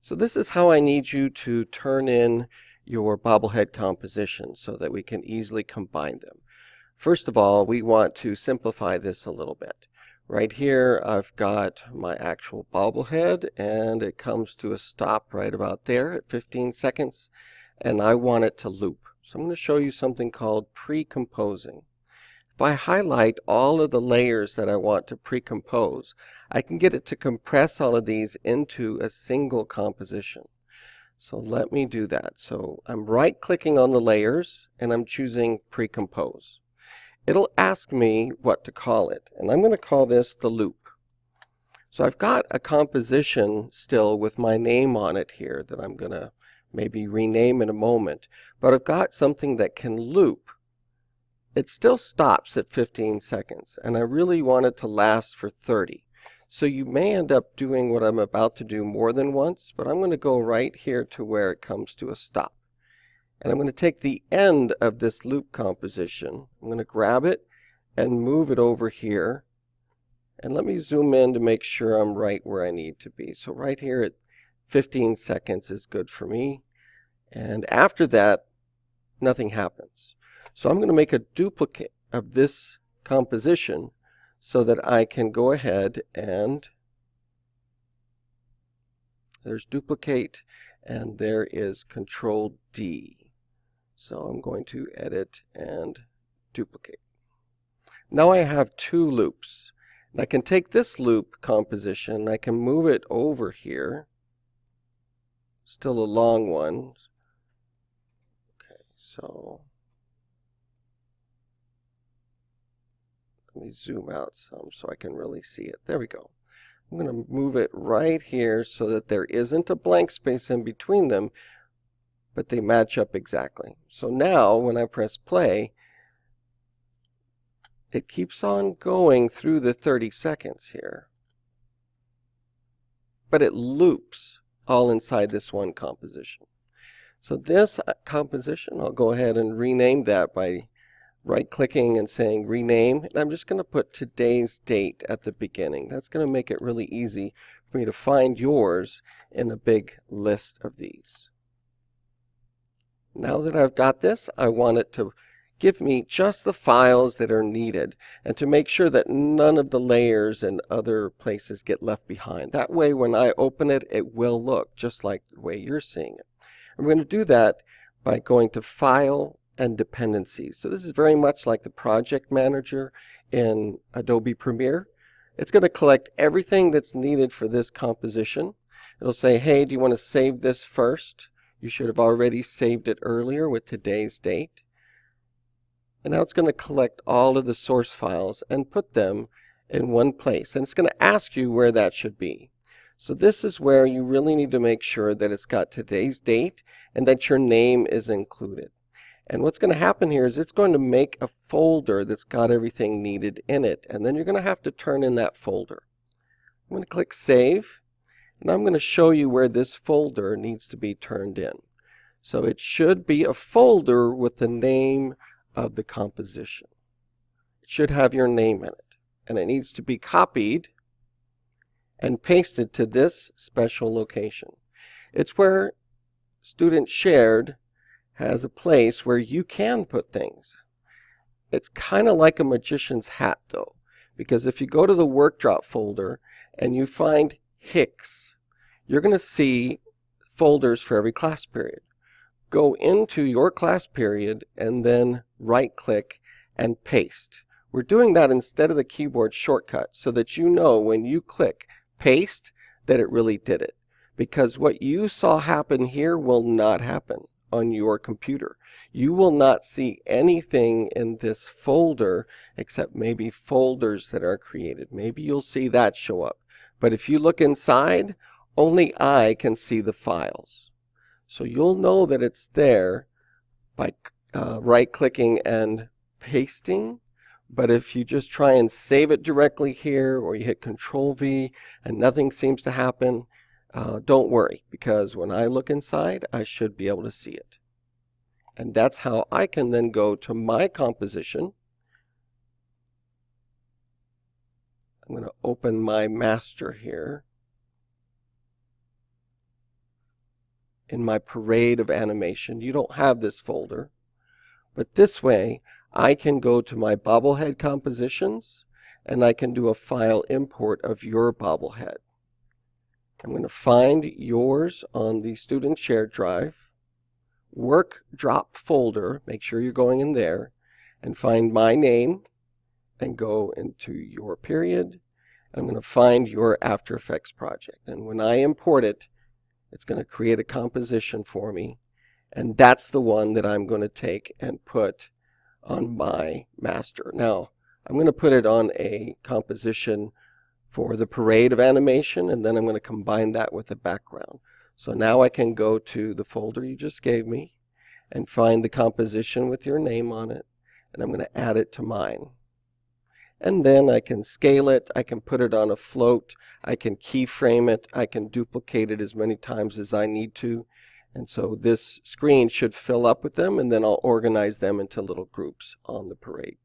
So this is how I need you to turn in your bobblehead composition so that we can easily combine them. First of all, we want to simplify this a little bit. Right here, I've got my actual bobblehead, and it comes to a stop right about there at 15 seconds, and I want it to loop. So I'm going to show you something called pre-composing. If I highlight all of the layers that I want to pre-compose, I can get it to compress all of these into a single composition. So let me do that. So I'm right-clicking on the layers, and I'm choosing pre-compose. It'll ask me what to call it, and I'm going to call this the loop. So I've got a composition still with my name on it here that I'm going to maybe rename in a moment, but I've got something that can loop. It still stops at 15 seconds, and I really want it to last for 30. So you may end up doing what I'm about to do more than once, but I'm going to go right here to where it comes to a stop. And I'm going to take the end of this loop composition. I'm going to grab it and move it over here. And let me zoom in to make sure I'm right where I need to be. So right here at 15 seconds is good for me. And after that, nothing happens. So I'm going to make a duplicate of this composition so that I can go ahead and there's duplicate, and there is Control D. So I'm going to edit and duplicate. Now I have two loops. And I can take this loop composition, I can move it over here. Still a long one. Okay, so let me zoom out some so I can really see it. There we go. I'm going to move it right here so that there isn't a blank space in between them, but they match up exactly. So now when I press play, it keeps on going through the 30 seconds here, but it loops all inside this one composition. So this composition, I'll go ahead and rename that by right-clicking and saying rename, and I'm just going to put today's date at the beginning. That's going to make it really easy for me to find yours in a big list of these. Now that I've got this, I want it to give me just the files that are needed and to make sure that none of the layers and other places get left behind. That way when I open it, it will look just like the way you're seeing it. I'm going to do that by going to File and Dependencies. So this is very much like the project manager in Adobe Premiere. It's going to collect everything that's needed for this composition. It'll say, hey, do you want to save this first? You should have already saved it earlier with today's date. And now it's going to collect all of the source files and put them in one place. And it's going to ask you where that should be. So this is where you really need to make sure that it's got today's date and that your name is included. And what's going to happen here is it's going to make a folder that's got everything needed in it. And then you're going to have to turn in that folder. I'm going to click Save. And I'm going to show you where this folder needs to be turned in. So it should be a folder with the name of the composition. It should have your name in it. And it needs to be copied and pasted to this special location. It's where Student Shared has a place where you can put things. It's kind of like a magician's hat though, because if you go to the work drop folder and you find Hicks, you're going to see folders for every class period. Go into your class period and then right-click and paste. We're doing that instead of the keyboard shortcut so that you know when you click paste that it really did it. Because what you saw happen here will not happen on your computer. You will not see anything in this folder except maybe folders that are created. Maybe you'll see that show up. But if you look inside, only I can see the files. So you'll know that it's there by right-clicking and pasting. But if you just try and save it directly here, or you hit Control V and nothing seems to happen, don't worry, because when I look inside, I should be able to see it. And that's how I can then go to my composition. I'm going to open my master here. in my parade of animation. You don't have this folder, but this way I can go to my BobbleHead compositions and I can do a file import of your BobbleHead. I'm going to find yours on the student shared drive, work drop folder, make sure you're going in there, and find my name and go into your period. I'm going to find your After Effects project, and when I import it, it's going to create a composition for me, and that's the one that I'm going to take and put on my master. Now, I'm going to put it on a composition for the parade of animation, and then I'm going to combine that with the background. So now I can go to the folder you just gave me and find the composition with your name on it, and I'm going to add it to mine. And then I can scale it, I can put it on a float, I can keyframe it, I can duplicate it as many times as I need to. And so this screen should fill up with them, and then I'll organize them into little groups on the parade.